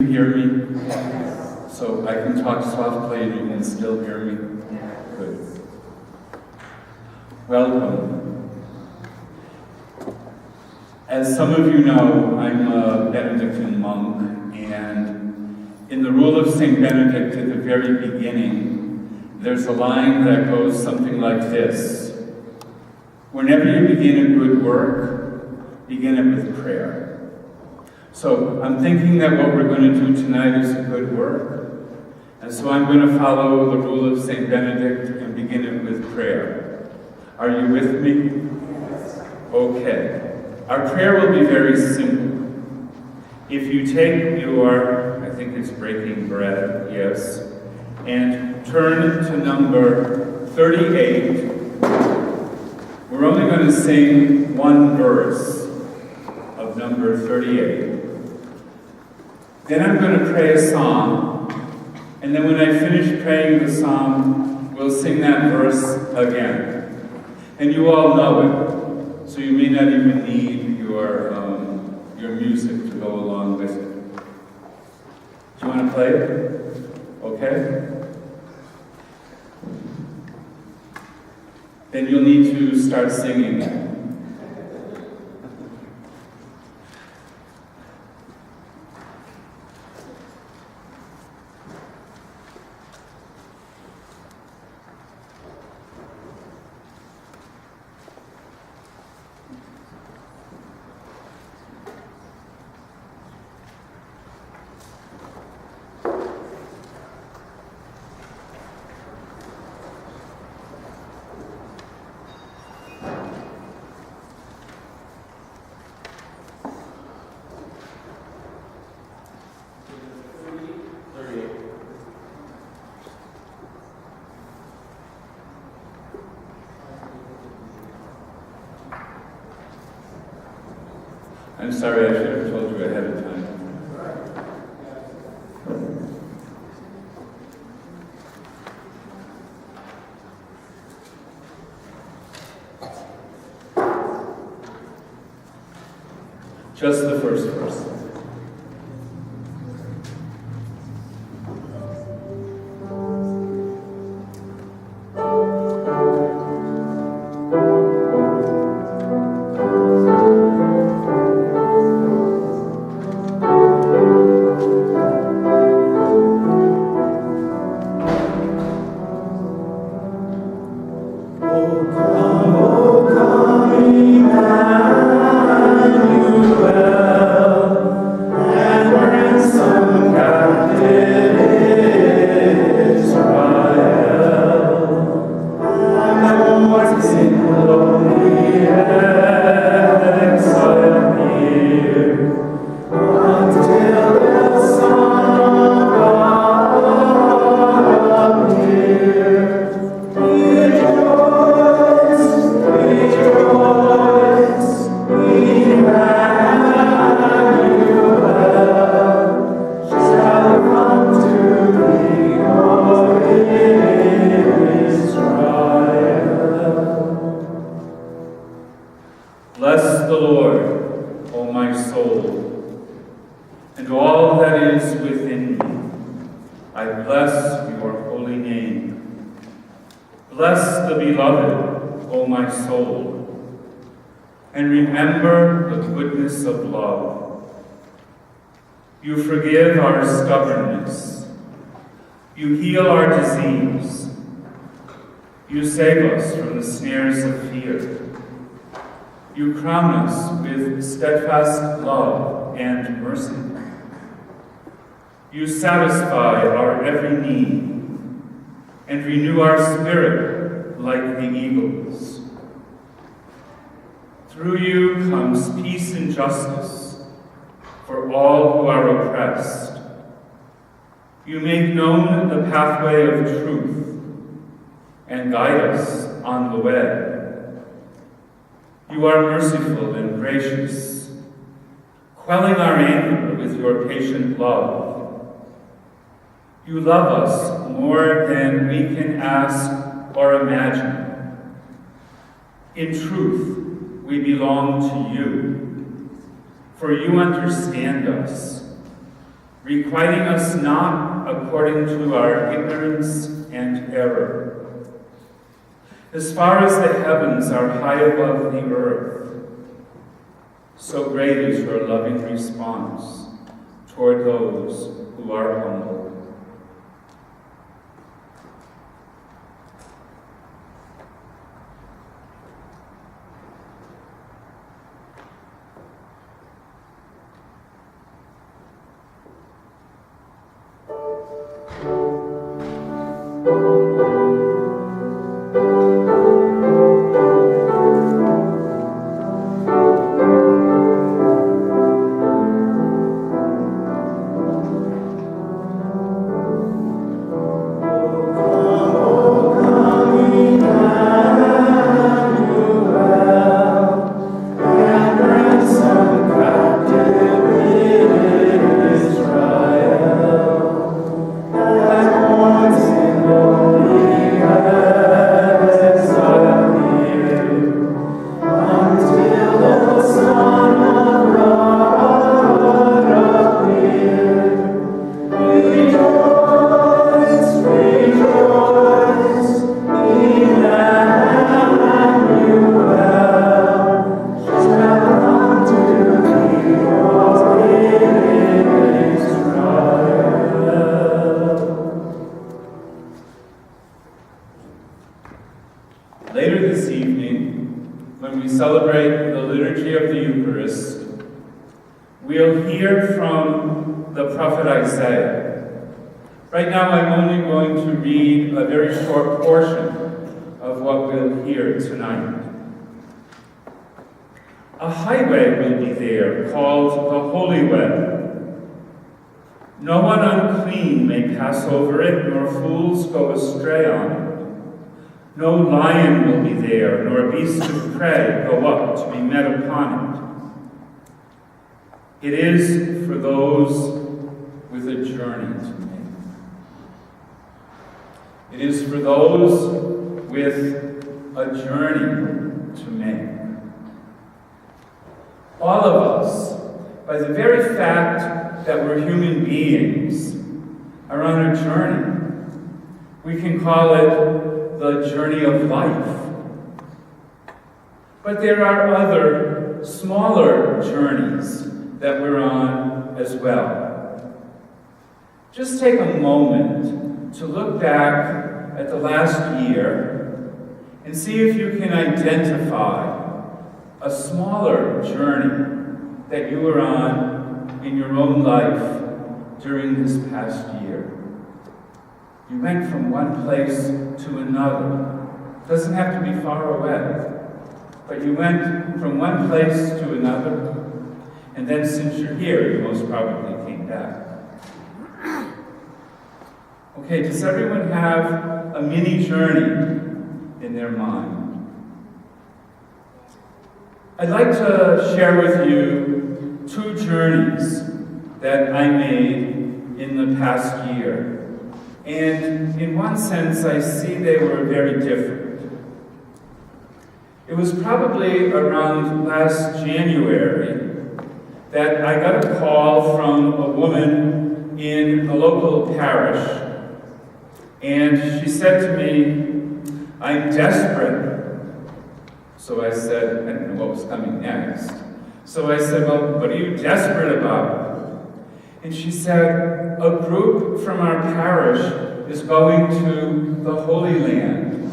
Hear me? So I can talk softly and you can still hear me? Good. Welcome. As some of you know, I'm a Benedictine monk, and in the Rule of St. Benedict at the very beginning, there's a line that goes something like this: whenever you begin a good work, begin it with prayer. So I'm thinking that what we're going to do tonight is a good work. And so I'm going to follow the rule of St. Benedict and begin it with prayer. Are you with me? Yes. Okay. Our prayer will be very simple. If you take your, I think it's breaking bread, yes, and turn to number 38, we're only going to sing one verse of number 38. Then I'm going to pray a psalm, and then when I finish praying the psalm, we'll sing that verse again. And you all know it, so you may not even need your music to go along with it. Do you want to play it? Okay? Then you'll need to start singing it. I'm sorry, I should have told you ahead of time. Just the first verse. Bless the Lord, O my soul, and all that is within me. I bless your holy name. Bless the beloved, O my soul, and remember the goodness of love. You forgive our stubbornness. You heal our disease. You save us from the snares of fear. You crown us with steadfast love and mercy. You satisfy our every need and renew our spirit like the eagles. Through you comes peace and justice for all who are oppressed. You make known the pathway of truth and guide us on the way. You are merciful and gracious, quelling our anger with your patient love. You love us more than we can ask or imagine. In truth, we belong to you, for you understand us, requiting us not according to our ignorance and error. As far as the heavens are high above the earth, so great is your loving response toward those who are humble. Later this evening, when we celebrate the liturgy of the Eucharist, we'll hear from the prophet Isaiah. Right now, I'm only going to read a very short portion of what we'll hear tonight. A highway will be there called the Holy Way. No one unclean may pass over it, nor fools go astray on it. No lion will be there, nor beast of prey go up to be met upon it. It is for those with a journey to make. It is for those with a journey to make. All of us, by the very fact that we're human beings, are on a journey. We can call it the journey of life. But there are other, smaller journeys that we're on as well. Just take a moment to look back at the last year and see if you can identify a smaller journey that you were on in your own life during this past year. You went from one place to another. It doesn't have to be far away, but you went from one place to another, and then since you're here, you most probably came back. Okay, does everyone have a mini journey in their mind? I'd like to share with you 2 journeys that I made in the past year. And in one sense, I see they were very different. It was probably around last January that I got a call from a woman in a local parish. And she said to me, "I'm desperate." So I said, I didn't know what was coming next. So I said, "Well, what are you desperate about?" And she said, "A group from our parish is going to the Holy Land.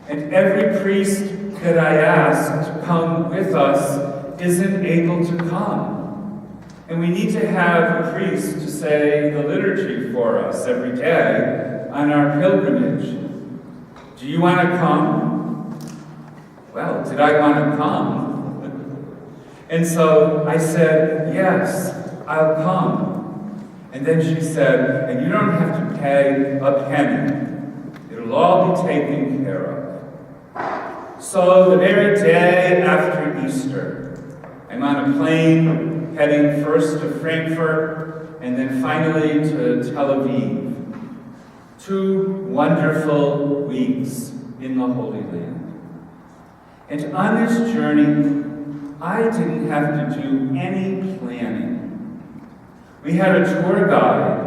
And every priest that I asked to come with us isn't able to come. And we need to have a priest to say the liturgy for us every day on our pilgrimage. Do you want to come?" Well, did I want to come? And so I said, "Yes, I'll come." And then she said, "And you don't have to pay a penny. It'll all be taken care of." So the very day after Easter, I'm on a plane heading first to Frankfurt and then finally to Tel Aviv. 2 wonderful weeks in the Holy Land. And on this journey, I didn't have to do any planning. We had a tour guide.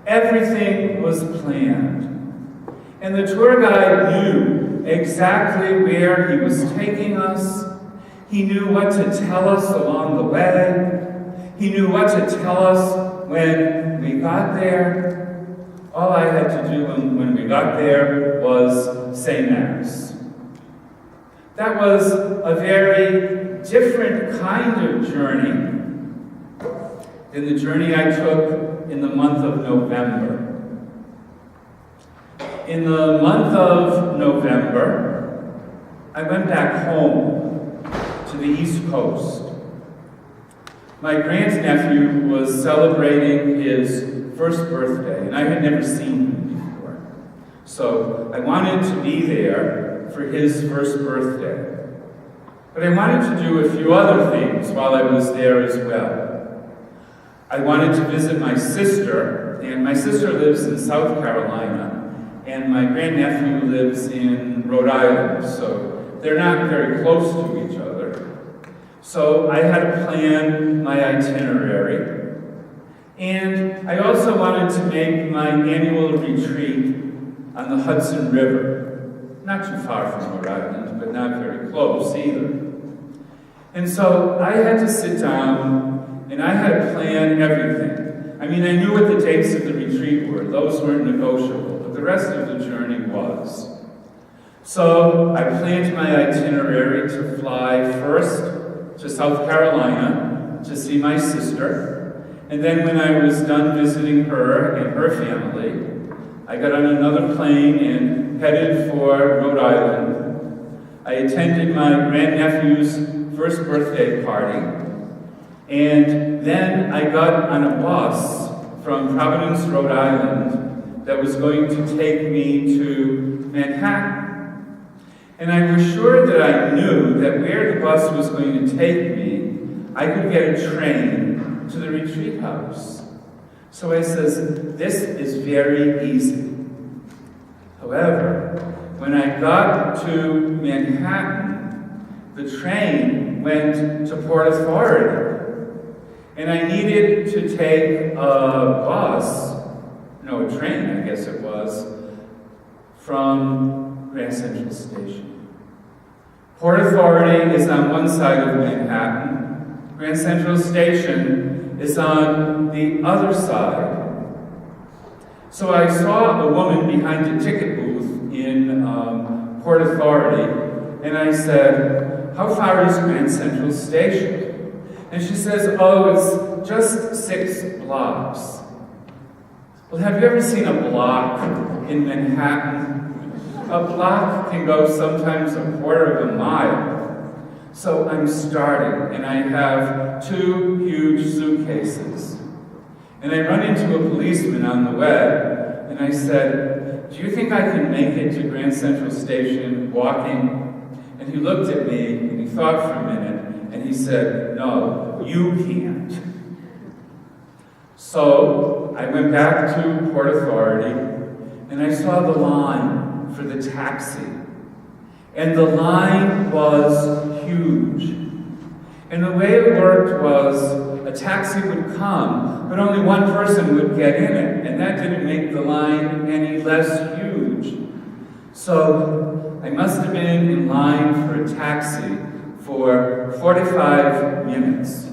Everything was planned. And the tour guide knew exactly where he was taking us. He knew what to tell us along the way. He knew what to tell us when we got there. All I had to do when we got there was say Mass. That was a very different kind of journey than the journey I took in the month of November. In the month of November, I went back home to the East Coast. My grandnephew was celebrating his first birthday, and I had never seen him before. So I wanted to be there for his first birthday. But I wanted to do a few other things while I was there as well. I wanted to visit my sister, and my sister lives in South Carolina, and my grandnephew lives in Rhode Island, so they're not very close to each other. So I had to plan my itinerary. And I also wanted to make my annual retreat on the Hudson River. Not too far from Rhode Island, but not very close either. And so I had to sit down and I had to plan everything. I mean, I knew what the dates of the retreat were. Those weren't negotiable, but the rest of the journey was. So I planned my itinerary to fly first to South Carolina to see my sister. And then when I was done visiting her and her family, I got on another plane and headed for Rhode Island. I attended my grandnephew's first birthday party. And then I got on a bus from Providence, Rhode Island that was going to take me to Manhattan. And I was sure that I knew that where the bus was going to take me, I could get a train to the retreat house. So I says, this is very easy. However, when I got to Manhattan, the train went to Port Authority. And I needed to take a train, I guess it was, from Grand Central Station. Port Authority is on one side of Manhattan. Grand Central Station is on the other side. So I saw a woman behind a ticket booth in Port Authority, and I said, "How far is Grand Central Station?" And she says, "Oh, it's just 6 blocks." Well, have you ever seen a block in Manhattan? A block can go sometimes a quarter of a mile. So I'm starting, and I have 2 huge suitcases. And I run into a policeman on the way, and I said, "Do you think I can make it to Grand Central Station walking?" And he looked at me, and he thought for a minute, and he said, "No, you can't." So I went back to Port Authority, and I saw the line for the taxi. And the line was huge. And the way it worked was a taxi would come, but only one person would get in it, and that didn't make the line any less huge. So I must have been in line for a taxi for 45 minutes.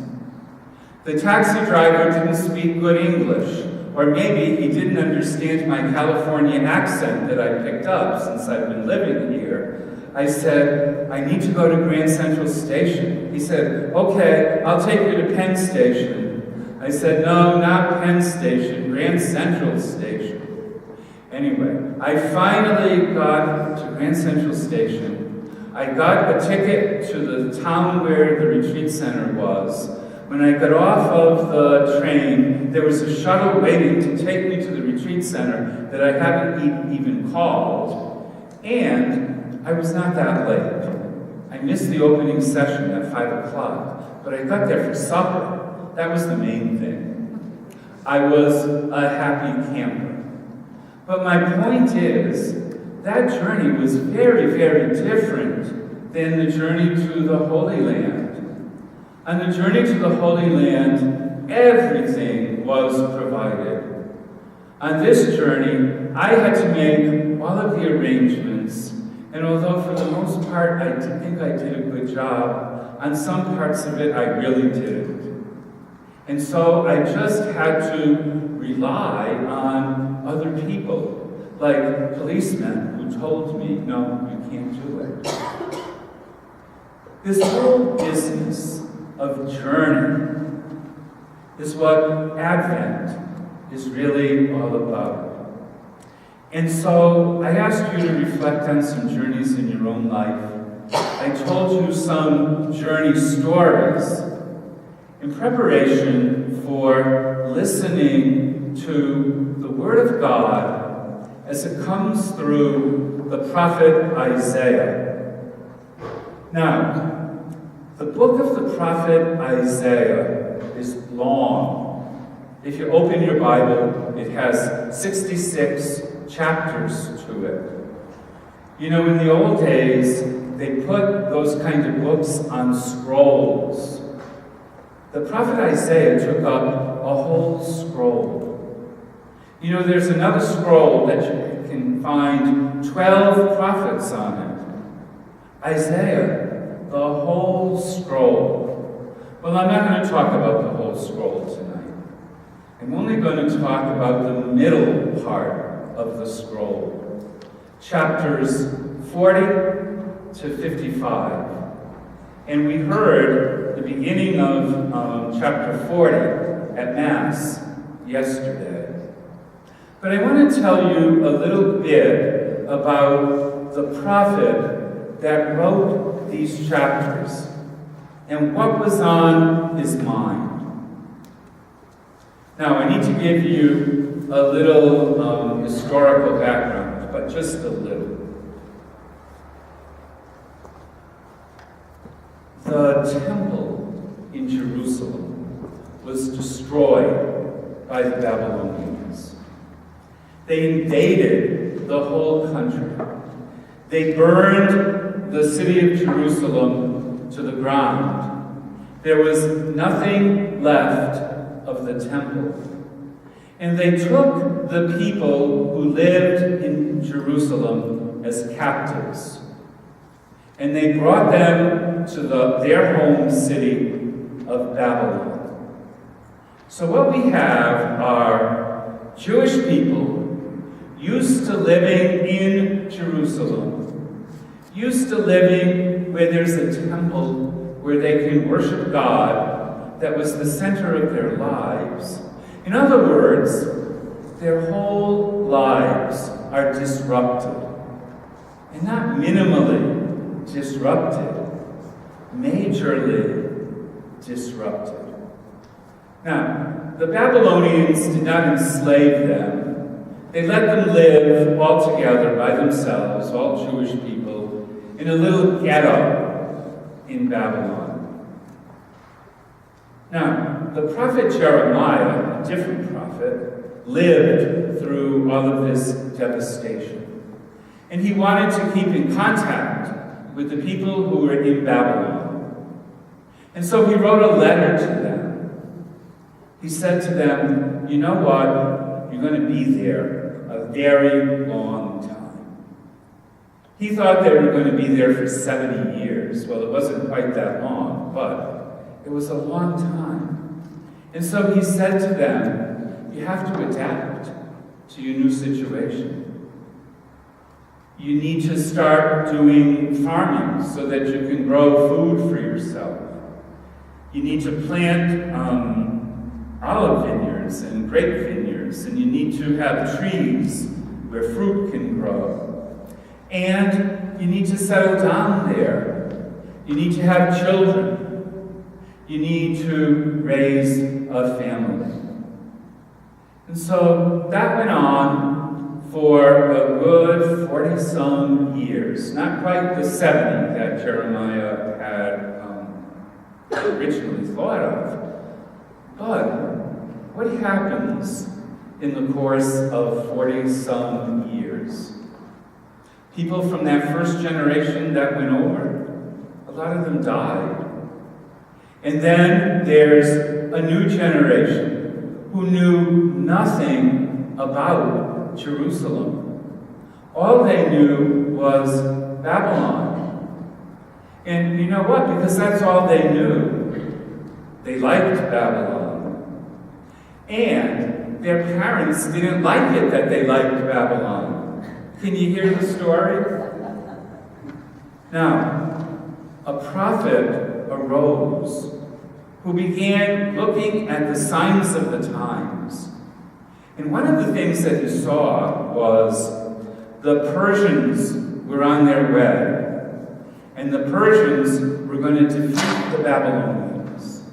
The taxi driver didn't speak good English, or maybe he didn't understand my California accent that I picked up since I've been living here. I said, "I need to go to Grand Central Station." He said, "Okay, I'll take you to Penn Station." I said, "No, not Penn Station, Grand Central Station." Anyway, I finally got to Grand Central Station. I got a ticket to the town where the retreat center was. When I got off of the train, there was a shuttle waiting to take me to the retreat center that I hadn't even called. And I was not that late. I missed the opening session at 5 o'clock, but I got there for supper. That was the main thing. I was a happy camper. But my point is, that journey was very, very different than the journey to the Holy Land. On the journey to the Holy Land, everything was provided. On this journey, I had to make all of the arrangements, and although for the most part I think I did a good job, on some parts of it I really didn't. And so I just had to rely on other people, like policemen who told me, no, you can't do it. This whole business of journey is what Advent is really all about. And so I asked you to reflect on some journeys in your own life. I told you some journey stories in preparation for listening to the Word of God as it comes through the prophet Isaiah. Now, the book of the prophet Isaiah is long. If you open your Bible, it has 66 chapters to it. You know, in the old days, they put those kind of books on scrolls. The prophet Isaiah took up a whole scroll. You know, there's another scroll that you can find 12 prophets on it. Isaiah, the whole scroll. Well, I'm not going to talk about the whole scroll tonight. I'm only going to talk about the middle part of the scroll, chapters 40 to 55. And we heard the beginning of chapter 40 at Mass yesterday. But I want to tell you a little bit about the prophet that wrote these chapters and what was on his mind. Now, I need to give you a little historical background, but just a little. The temple in Jerusalem was destroyed by the Babylonians. They invaded the whole country. They burned the city of Jerusalem to the ground. There was nothing left of the temple. And they took the people who lived in Jerusalem as captives. And they brought them to their home city of Babylon. So what we have are Jewish people used to living in Jerusalem, used to living where there's a temple where they can worship God that was the center of their lives. In other words, their whole lives are disrupted. And not minimally disrupted, majorly disrupted. Now, the Babylonians did not enslave them. They let them live all together by themselves, all Jewish people, in a little ghetto in Babylon. Now, the prophet Jeremiah, a different prophet, lived through all of this devastation. And he wanted to keep in contact with the people who were in Babylon. And so he wrote a letter to them. He said to them, you know what? You're going to be there a very long time. He thought they were going to be there for 70 years. Well, it wasn't quite that long, but it was a long time. And so he said to them, you have to adapt to your new situation. You need to start doing farming so that you can grow food for yourself. You need to plant olive vineyards and grape vineyards, and you need to have trees where fruit can grow. And you need to settle down there. You need to have children. You need to raise a family. And so that went on for a good 40-some years. Not quite the 70 that Jeremiah had originally thought of. But what happens in the course of 40-some years? People from that first generation that went over, a lot of them died. And then there's a new generation who knew nothing about Jerusalem. All they knew was Babylon. And you know what? Because that's all they knew. They liked Babylon. And their parents didn't like it that they liked Babylon. Can you hear the story? Now, a prophet arose who began looking at the signs of the times. And one of the things that he saw was the Persians were on their way, and the Persians were going to defeat the Babylonians.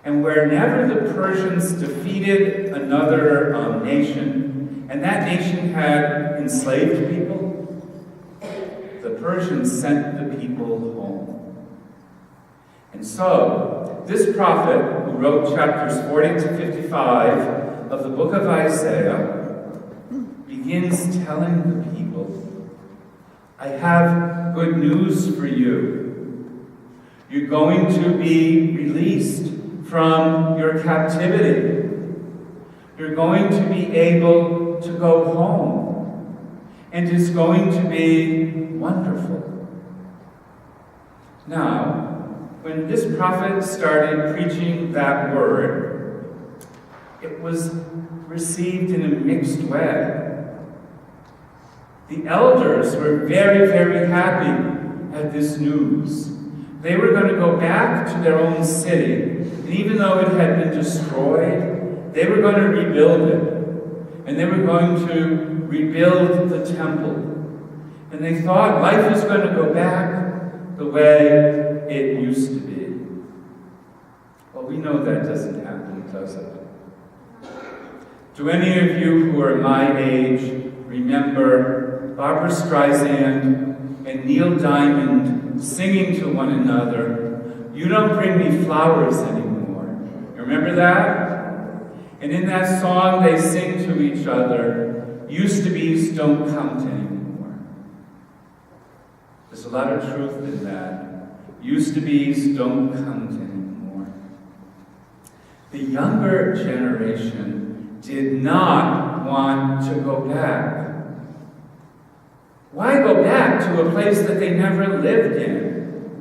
And whenever the Persians defeated another nation, and that nation had enslaved people, the Persians sent the people home. And so, this prophet, who wrote chapters 40 to 55 of the book of Isaiah, begins telling the people, I have good news for you. You're going to be released from your captivity. You're going to be able to go home. And it's going to be wonderful. Now, when this prophet started preaching that word, it was received in a mixed way. The elders were very, very happy at this news. They were going to go back to their own city, and even though it had been destroyed, they were going to rebuild it. And they were going to rebuild the temple. And they thought life was going to go back the way it used to be. Well, we know that doesn't happen, does it? Do any of you who are my age remember Barbra Streisand and Neil Diamond singing to one another, "You don't bring me flowers anymore"? You remember that? And in that song they sing to each other, "Used to be's don't count anymore." There's a lot of truth in that. Used to be's don't count anymore. The younger generation did not want to go back. Why go back to a place that they never lived in?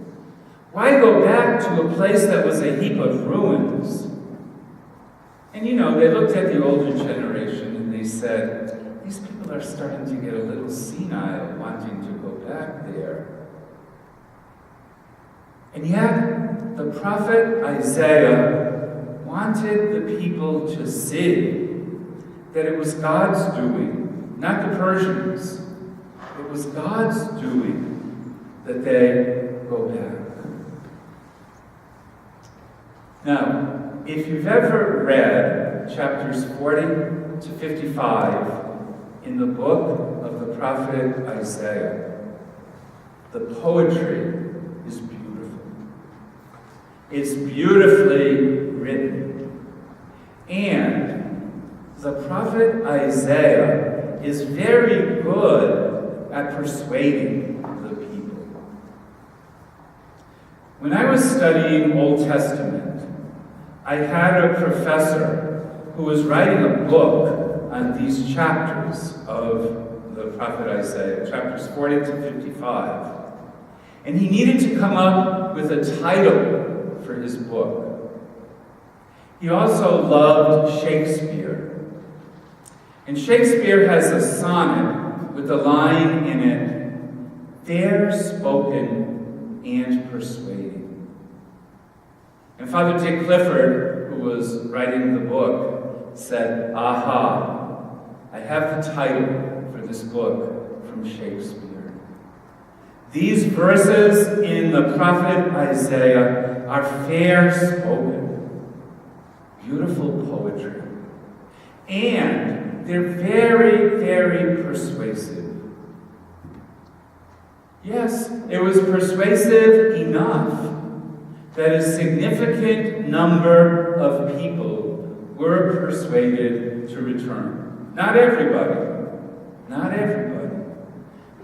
Why go back to a place that was a heap of ruins? And you know, they looked at the older generation and they said, these people are starting to get a little senile wanting to go back there. And yet, the prophet Isaiah wanted the people to see that it was God's doing, not the Persians. It was God's doing that they go back. Now, if you've ever read chapters 40 to 55 in the book of the prophet Isaiah, the poetry is beautiful. It's beautifully written. And the prophet Isaiah is very good at persuading the people. When I was studying Old Testament, I had a professor who was writing a book on these chapters of the prophet Isaiah, chapters 40 to 55. And he needed to come up with a title for his book. He also loved Shakespeare. And Shakespeare has a sonnet with a line in it, fair spoken and persuading. And Father Dick Clifford, who was writing the book, said, aha, I have the title for this book from Shakespeare. These verses in the prophet Isaiah are fair spoken, beautiful poetry, and they're very, very persuasive. Yes, it was persuasive enough that a significant number of people were persuaded to return. Not everybody,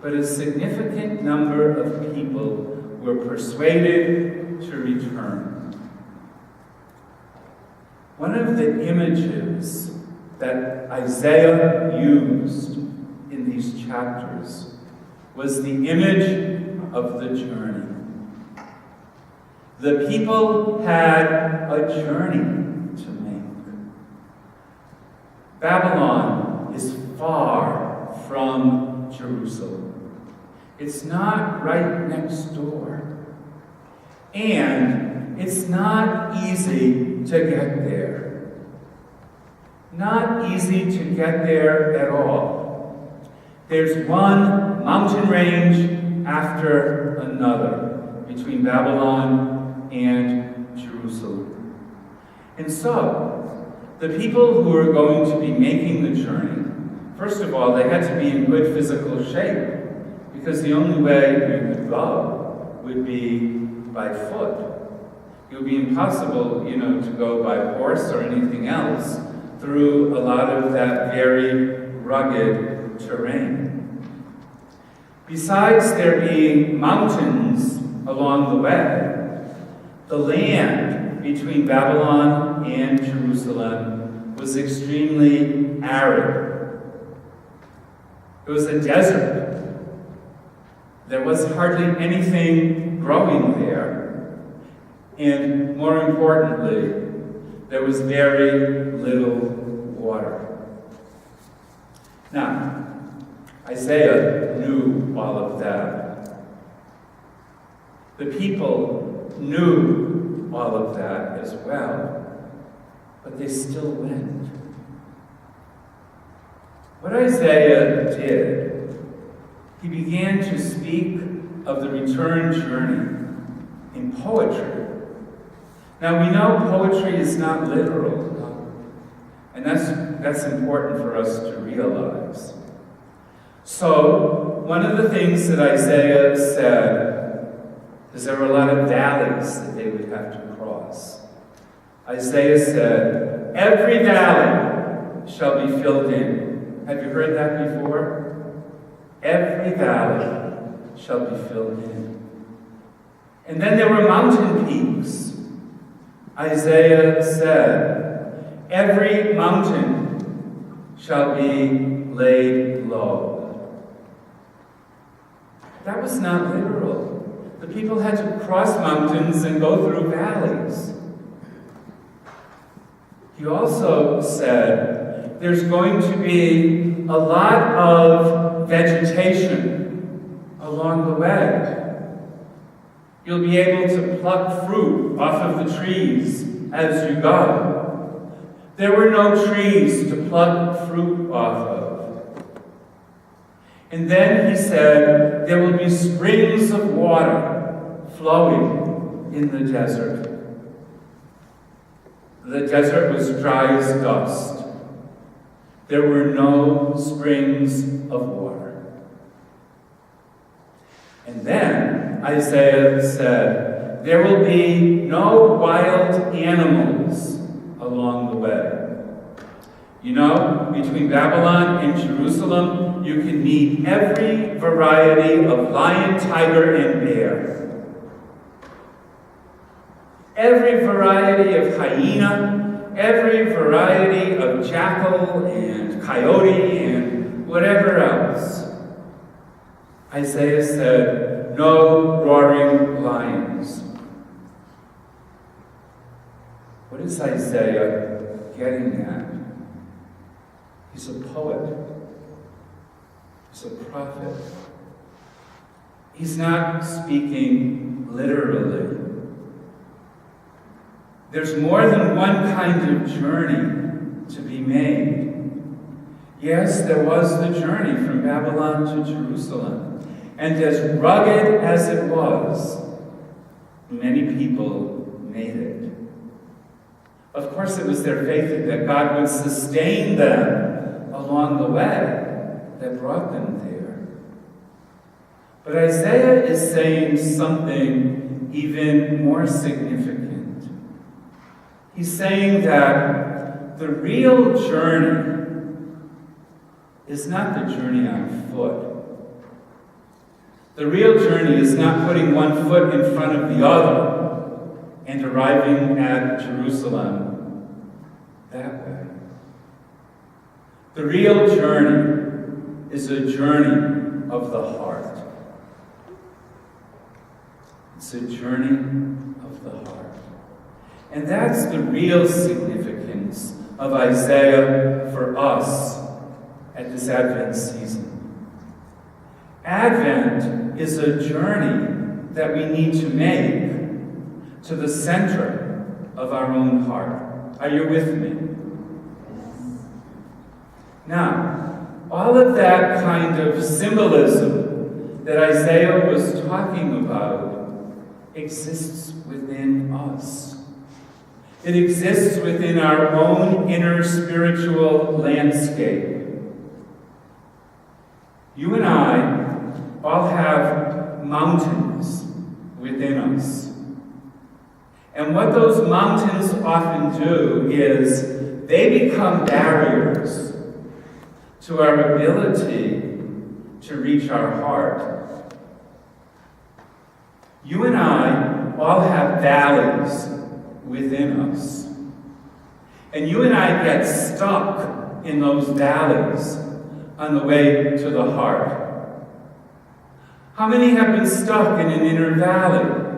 but a significant number of people were persuaded to return. One of the images that Isaiah used in these chapters was the image of the journey. The people had a journey to make. Babylon is far from Jerusalem. It's not right next door. And it's not easy to get there. Not easy to get there at all. There's one mountain range after another between Babylon and Jerusalem. And so, the people who are going to be making the journey, first of all, they had to be in good physical shape, because the only way you could go would be by foot. It would be impossible, to go by horse or anything else through a lot of that very rugged terrain. Besides there being mountains along the way, the land between Babylon and Jerusalem was extremely arid. It was a desert. There was hardly anything growing there. And more importantly, there was very little water. Now, Isaiah knew all of that. The people knew all of that as well, but they still went. What Isaiah did, he began to speak of the return journey in poetry. Now we know poetry is not literal, and that's important for us to realize. So one of the things that Isaiah said is there were a lot of valleys that they would have to cross. Isaiah said, "Every valley shall be filled in." Have you heard that before? Every valley shall be filled in. And then there were mountain peaks. Isaiah said, "Every mountain shall be laid low." That was not literal. The people had to cross mountains and go through valleys. He also said, there's going to be a lot of vegetation along the way. You'll be able to pluck fruit off of the trees as you go. There were no trees to pluck fruit off of. And then he said, there will be springs of water flowing in the desert. The desert was dry as dust. There were no springs of water. And then Isaiah said, there will be no wild animals along the way. Between Babylon and Jerusalem, you can meet every variety of lion, tiger, and bear. Every variety of hyena, every variety of jackal and coyote and whatever else. Isaiah said, no roaring lions. What is Isaiah getting at? He's a poet. He's a prophet. He's not speaking literally. There's more than one kind of journey to be made. Yes, there was the journey from Babylon to Jerusalem. And as rugged as it was, many people made it. Of course, it was their faith that God would sustain them along the way that brought them there. But Isaiah is saying something even more significant. He's saying that the real journey is not the journey on foot. The real journey is not putting one foot in front of the other and arriving at Jerusalem. that way. The real journey is a journey of the heart. It's a journey of the heart. And that's the real significance of Isaiah for us at this Advent season. Advent is a journey that we need to make to the center of our own heart. Are you with me? Now, all of that kind of symbolism that Isaiah was talking about exists within us. It exists within our own inner spiritual landscape. You and I all have mountains within us. And what those mountains often do is they become barriers to our ability to reach our heart. You and I all have valleys within us. And you and I get stuck in those valleys on the way to the heart. How many have been stuck in an inner valley?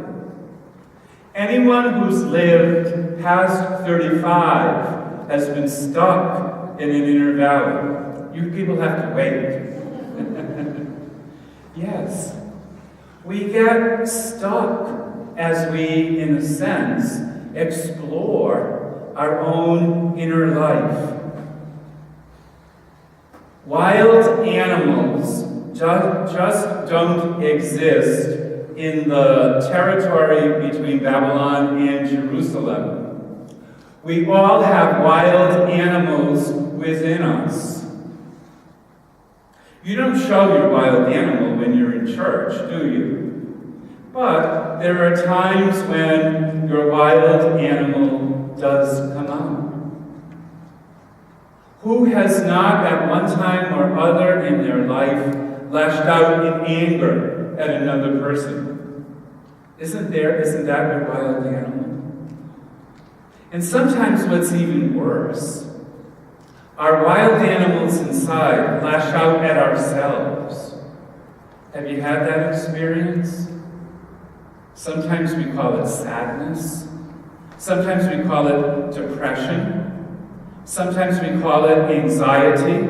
Anyone who's lived past 35 has been stuck in an inner valley. You people have to wait. Yes. We get stuck as we, in a sense, explore our own inner life. Wild animals just don't exist in the territory between Babylon and Jerusalem. We all have wild animals within us. You don't show your wild animal when you're in church, do you? But there are times when your wild animal does come out. Who has not at one time or other in their life lashed out in anger at another person? Isn't that your wild animal? And sometimes what's even worse, our wild animals inside lash out at ourselves. Have you had that experience? Sometimes we call it sadness. Sometimes we call it depression. Sometimes we call it anxiety.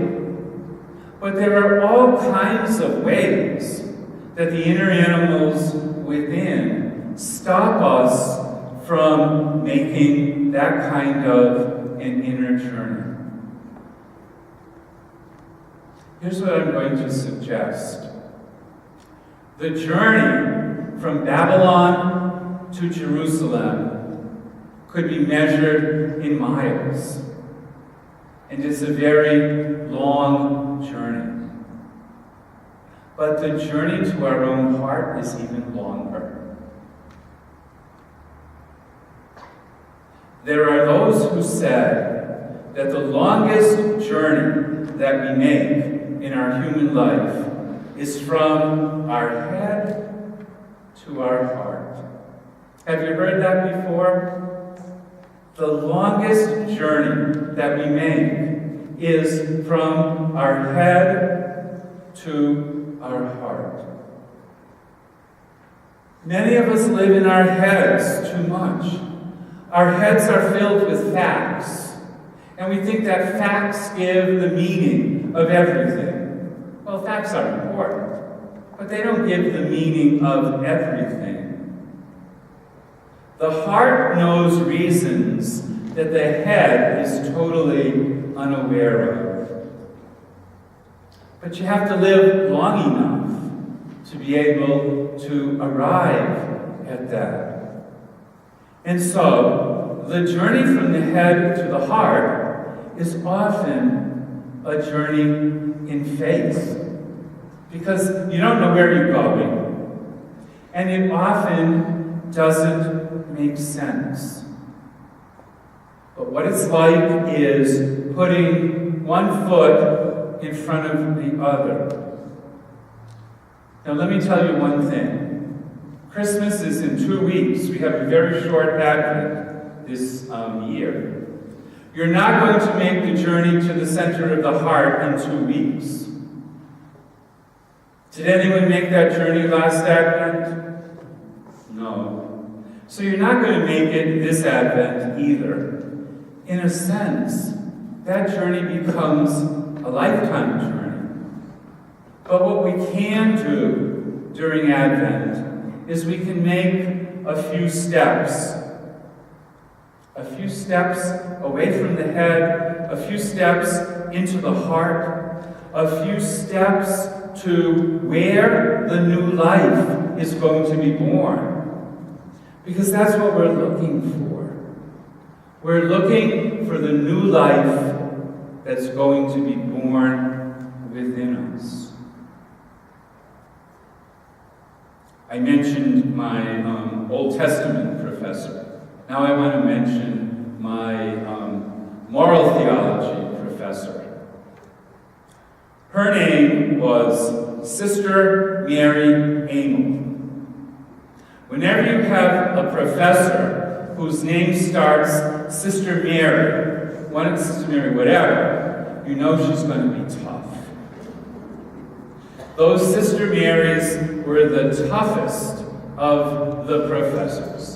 But there are all kinds of ways that the inner animals within stop us from making that kind of an inner journey. Here's what I'm going to suggest. The journey from Babylon to Jerusalem could be measured in miles. And it's a very long journey. But the journey to our own heart is even longer. There are those who say that the longest journey that we make in our human life is from our head to our heart. Have you heard that before? The longest journey that we make is from our head to our heart. Many of us live in our heads too much. Our heads are filled with facts, and we think that facts give the meaning of everything. Well, facts are important, but they don't give the meaning of everything. The heart knows reasons that the head is totally unaware of. But you have to live long enough to be able to arrive at that. And so, the journey from the head to the heart is often a journey in faith. Because you don't know where you're going. And it often doesn't make sense. But what it's like is putting one foot in front of the other. Now let me tell you one thing. Christmas is in 2 weeks. We have a very short Advent this year. You're not going to make the journey to the center of the heart in 2 weeks. Did anyone make that journey last Advent? No. So you're not going to make it this Advent either. In a sense, that journey becomes a lifetime journey. But what we can do during Advent is we can make a few steps. A few steps away from the head, a few steps into the heart, a few steps to where the new life is going to be born. Because that's what we're looking for. We're looking for the new life that's going to be born within us. I mentioned my Old Testament professor. Now I want to mention my moral theology professor. Her name was Sister Mary Amel. Whenever you have a professor whose name starts Sister Mary, Sister Mary whatever, you know she's going to be tough. Those Sister Marys were the toughest of the professors.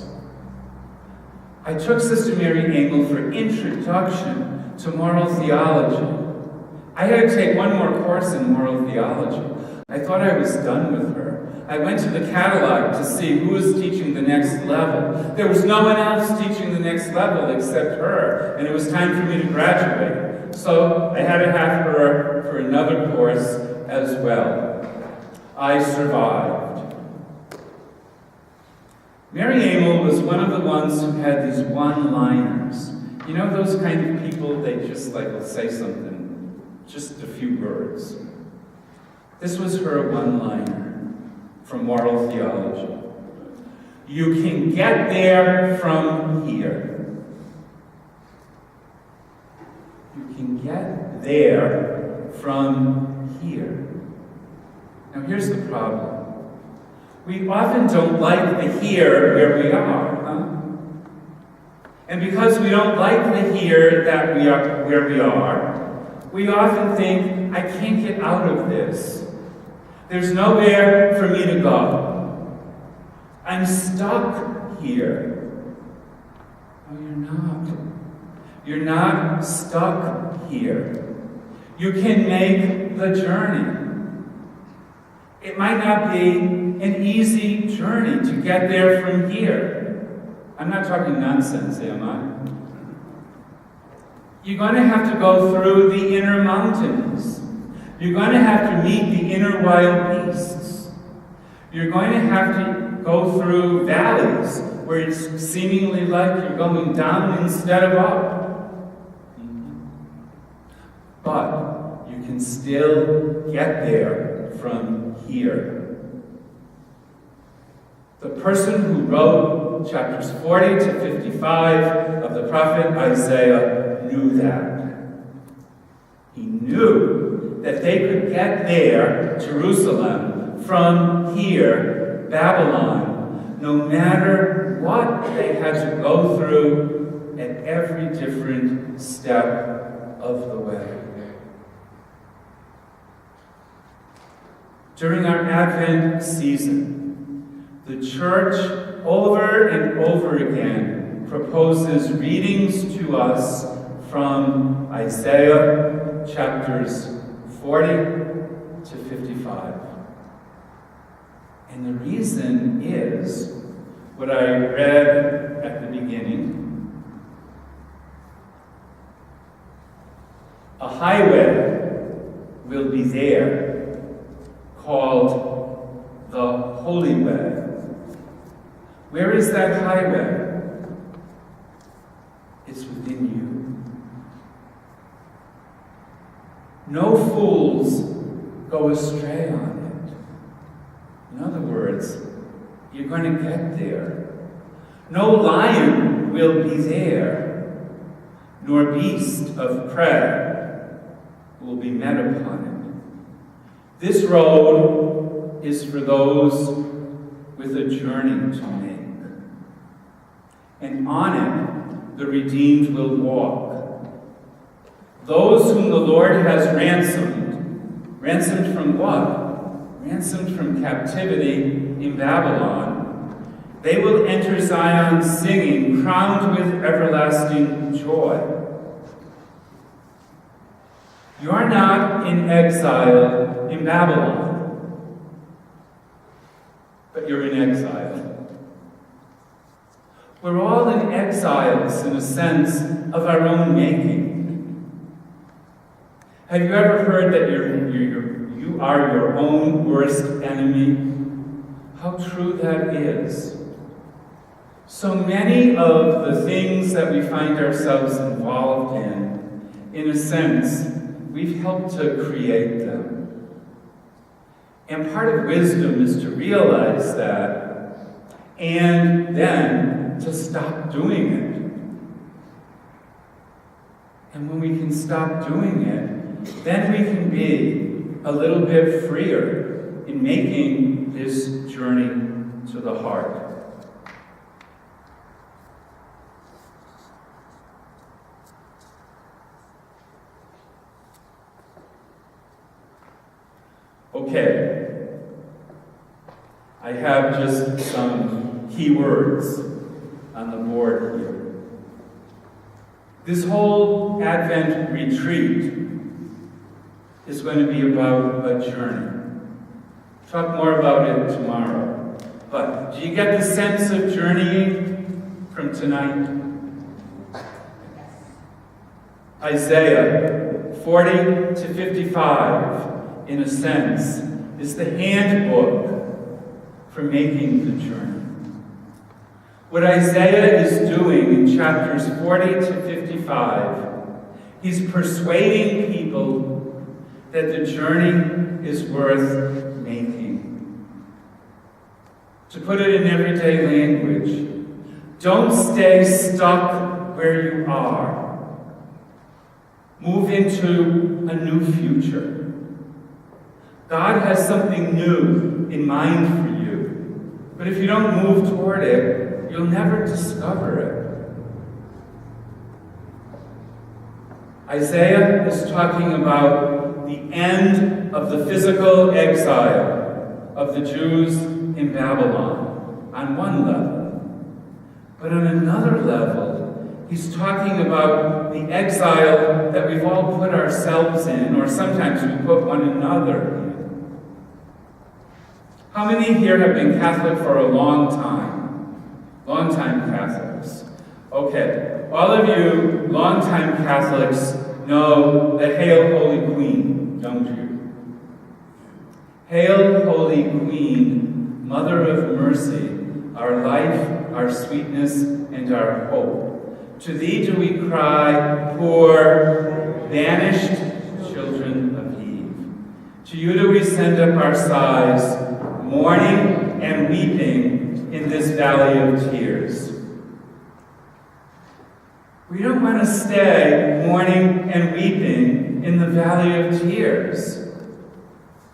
I took Sister Mary Amel for introduction to moral theology. I had to take one more course in moral theology. I thought I was done with her. I went to the catalog to see who was teaching the next level. There was no one else teaching the next level except her, and it was time for me to graduate. So I had to have her for another course as well. I survived. Mary Amel was one of the ones who had these one-liners. You know those kind of people, they just will say something, just a few words. This was her one-liner from moral theology. You can get there from here. You can get there from here. Now here's the problem. We often don't like the here where we are, huh? And because we don't like the here that we are where we are, we often think, I can't get out of this. There's nowhere for me to go. I'm stuck here. No, you're not. You're not stuck here. You can make the journey. It might not be an easy journey to get there from here. I'm not talking nonsense, am I? You're going to have to go through the inner mountains. You're going to have to meet the inner wild beasts. You're going to have to go through valleys where it's seemingly like you're going down instead of up. But you can still get there from here. The person who wrote chapters 40 to 55 of the prophet Isaiah knew that. He knew that they could get there, Jerusalem, from here, Babylon, no matter what they had to go through at every different step of the way. During our Advent season, the Church over and over again proposes readings to us from Isaiah chapters 40 to 55. And the reason is what I read at the beginning. A highway will be there called the Holy Way. Where is that highway? It's within you. No fools go astray on it. In other words, you're going to get there. No lion will be there, nor beast of prey will be met upon it. This road is for those with a journey to make. And on it, the redeemed will walk, Those whom the Lord has ransomed. Ransomed from what? Ransomed from captivity in Babylon. They will enter Zion singing, crowned with everlasting joy. You are not in exile in Babylon, but you're in exile. We're all in exiles in a sense of our own making. Have you ever heard that you are your own worst enemy? How true that is. So many of the things that we find ourselves involved in a sense, we've helped to create them. And part of wisdom is to realize that and then to stop doing it. And when we can stop doing it, then we can be a little bit freer in making this journey to the heart. Okay, I have just some key words on the board here. This whole Advent retreat is going to be about a journey. Talk more about it tomorrow. But do you get the sense of journeying from tonight? Isaiah 40 to 55, in a sense, is the handbook for making the journey. What Isaiah is doing in chapters 40 to 55, he's persuading people that the journey is worth making. To put it in everyday language, don't stay stuck where you are. Move into a new future. God has something new in mind for you. But if you don't move toward it, you'll never discover it. Isaiah is talking about the end of the physical exile of the Jews in Babylon on one level. But on another level, he's talking about the exile that we've all put ourselves in, or sometimes we put one another in. How many here have been Catholic for a long time? Long-time Catholics. Okay, all of you long-time Catholics know the Hail Holy Queen, don't you? Hail Holy Queen, Mother of Mercy, our life, our sweetness, and our hope. To thee do we cry, poor, banished children of Eve. To you do we send up our sighs, mourning and weeping in this valley of tears. We don't want to stay mourning and weeping in the valley of tears.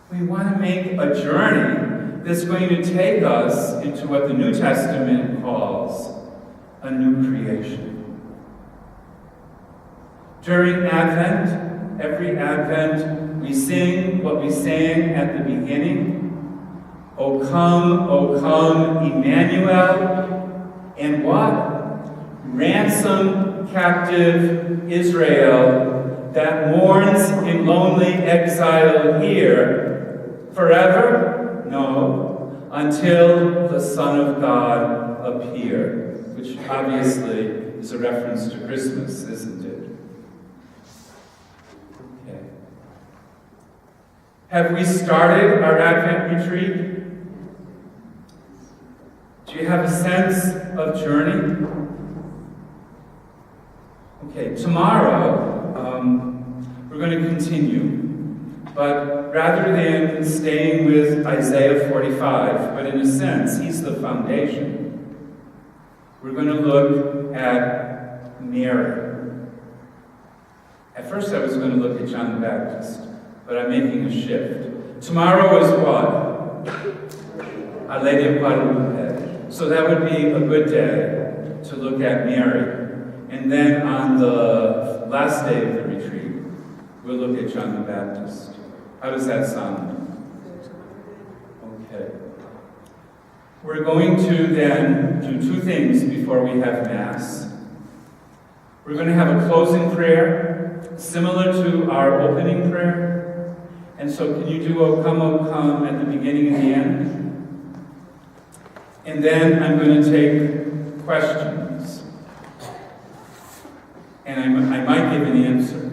We want to make a journey that's going to take us into what the New Testament calls a new creation. During Advent, every Advent, we sing what we sang at the beginning. O come, Emmanuel, and what? Ransom captive Israel that mourns in lonely exile here forever? No, until the Son of God appear, which obviously is a reference to Christmas, isn't it? Okay. Have we started our Advent retreat? Do you have a sense of journey? Okay, tomorrow we're going to continue, but rather than staying with Isaiah 45, but in a sense, he's the foundation, we're going to look at Mary. At first I was going to look at John the Baptist, but I'm making a shift. Tomorrow is what? Our Lady of Guadalupe. So that would be a good day to look at Mary. And then on the last day of the retreat, We'll look at John the Baptist. How does that sound? Okay. We're going to then do two things before we have Mass. We're going to have a closing prayer, similar to our opening prayer. And so can you do O come at the beginning and the end? And then I'm going to take questions. And I might give an answer.